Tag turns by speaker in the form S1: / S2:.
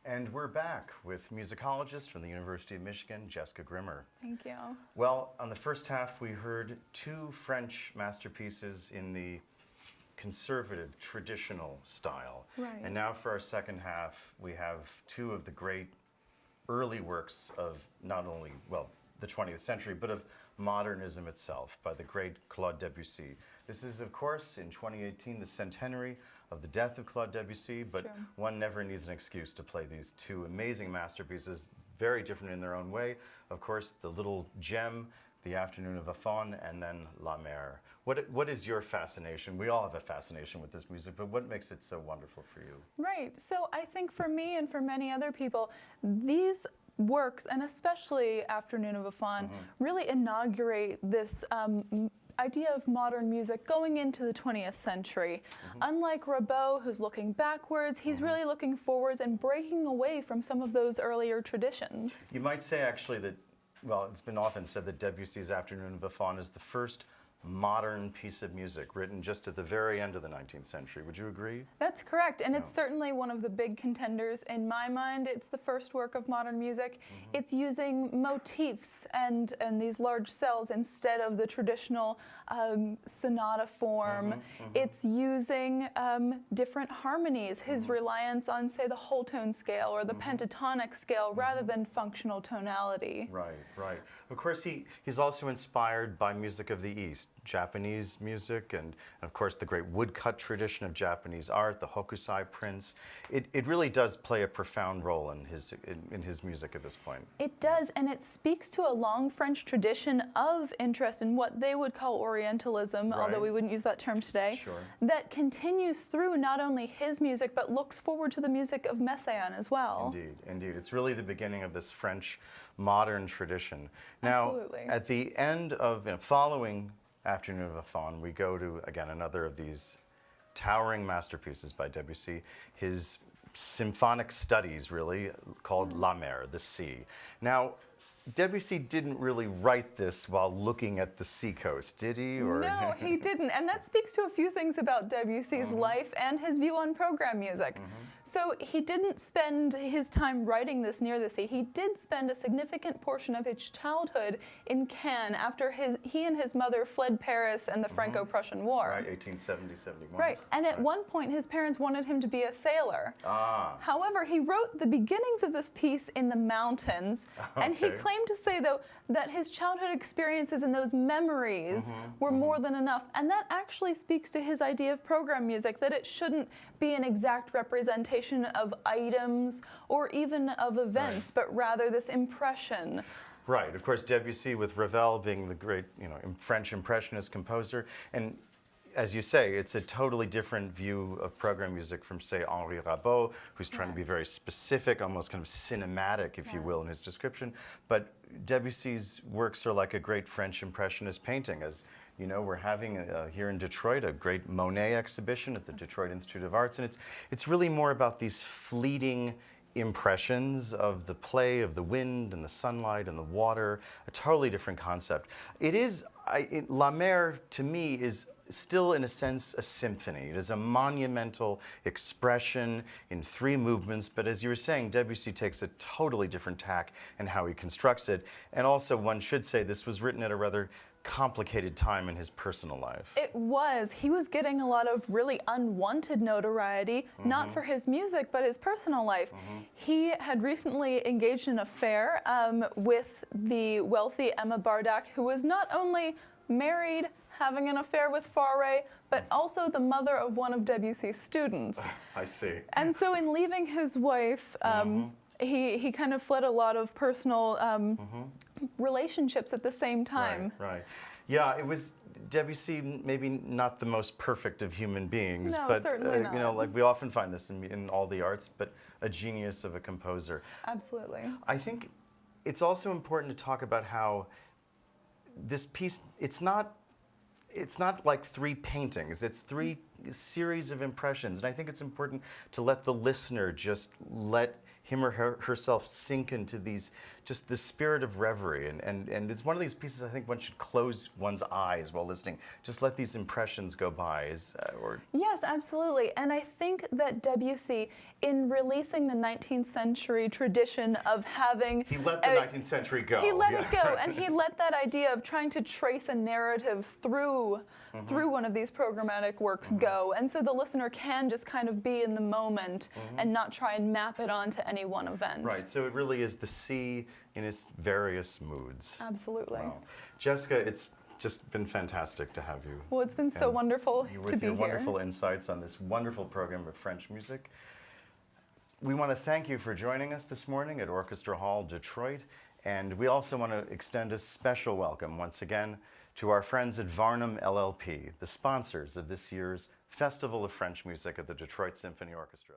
S1: And we're back with musicologist from the University of Michigan, Jessica Grimmer.
S2: Thank you.
S1: Well, on the first half, we heard two French masterpieces in the conservative, traditional style.
S2: Right.
S1: And now for our second half, we have two of the great early works of not only, well, the 20th century, but of modernism itself by the great Claude Debussy. This is, of course, in 2018, the centenary of the death of Claude Debussy, but
S2: true.
S1: one never needs an excuse to play these two amazing masterpieces, very different in their own way. Of course, the little gem, The Afternoon of a Faun, and then La Mer. What is your fascination? We all have a fascination with this music, but what makes it so wonderful for you?
S2: Right. So I think for me and for many other people, these works, and especially Afternoon of a Faun, really inaugurate this idea of modern music going into the 20th century. Unlike Rimbaud, who's looking backwards, he's really looking forwards and breaking away from some of those earlier traditions.
S1: You might say actually that, well, it's been often said that Debussy's Afternoon of a Faun is the first modern piece of music written just at the very end of the 19th century. Would you agree?
S2: That's correct, and it's certainly one of the big contenders. In my mind, it's the first work of modern music. It's using motifs and these large cells instead of the traditional sonata form. It's using different harmonies, his reliance on, say, the whole tone scale or the pentatonic scale rather than functional tonality.
S1: Right, right. Of course, he's also inspired by music of the East, Japanese music, and of course the great woodcut tradition of Japanese art, the Hokusai prints. It really does play a profound role in his music at this point.
S2: It does, and it speaks to a long French tradition of interest in what they would call Orientalism, although we wouldn't use that term today, that continues through not only his music, but looks forward to the music of Messiaen as well.
S1: Indeed, indeed. It's really the beginning of this French modern tradition. Now, at the end of, following Afternoon of a Faun, we go to, again, another of these towering masterpieces by Debussy, his symphonic studies, really, called La Mer, the sea. Now, Debussy didn't really write this while looking at the seacoast, did he? Or
S2: no, he didn't, and that speaks to a few things about Debussy's life and his view on program music. So he didn't spend his time writing this near the sea. He did spend a significant portion of his childhood in Cannes after he and his mother fled Paris and the Franco-Prussian War.
S1: Right, 1870-71.
S2: Right, and at one point his parents wanted him to be a sailor. However, he wrote the beginnings of this piece in the mountains, and he claimed to say, though, that his childhood experiences and those memories were more than enough, and that actually speaks to his idea of program music, that it shouldn't be an exact representation of items or even of events, but rather this impression.
S1: Right. Of course, Debussy, with Ravel being the great, French Impressionist composer, and as you say, it's a totally different view of program music from, say, Henri Rabaud, who's trying to be very specific, almost kind of cinematic, if you will, in his description. But Debussy's works are like a great French Impressionist painting. As you know, we're having here in Detroit a great Monet exhibition at the Detroit Institute of Arts, and it's really more about these fleeting impressions of the play of the wind and the sunlight and the water, a totally different concept. La Mer, to me, is still, in a sense, a symphony. It is a monumental expression in 3 movements, but as you were saying, Debussy takes a totally different tack in how he constructs it. And also, one should say, this was written at a rather complicated time in his personal life.
S2: It was. He was getting a lot of really unwanted notoriety, not for his music, but his personal life. He had recently engaged in an affair with the wealthy Emma Bardak, who was not only married, having an affair with Fauré, but also the mother of one of Debussy's students.
S1: I see.
S2: And so in leaving his wife, he kind of fled a lot of personal relationships at the same time.
S1: Right. Yeah, it was Debussy, maybe not the most perfect of human beings,
S2: no,
S1: but
S2: certainly not.
S1: like we often find this in all the arts, but a genius of a composer.
S2: Absolutely.
S1: I think it's also important to talk about how this piece, it's not like 3 paintings, it's 3 series of impressions, and I think it's important to let the listener just let him or herself sink into these, just the spirit of reverie. And it's one of these pieces I think one should close one's eyes while listening. Just let these impressions go by.
S2: Yes, absolutely. And I think that Debussy, in releasing the 19th century tradition of having...
S1: He let the 19th century go.
S2: He let it go, and he let that idea of trying to trace a narrative through one of these programmatic works go. And so the listener can just kind of be in the moment and not try and map it onto any one event.
S1: Right, so it really is the sea in its various moods.
S2: Absolutely.
S1: Wow. Jessica, it's just been fantastic to have you.
S2: Well, it's been so wonderful to be here.
S1: With your wonderful insights on this wonderful program of French music. We want to thank you for joining us this morning at Orchestra Hall, Detroit. And we also want to extend a special welcome once again to our friends at Varnum LLP, the sponsors of this year's Festival of French Music at the Detroit Symphony Orchestra.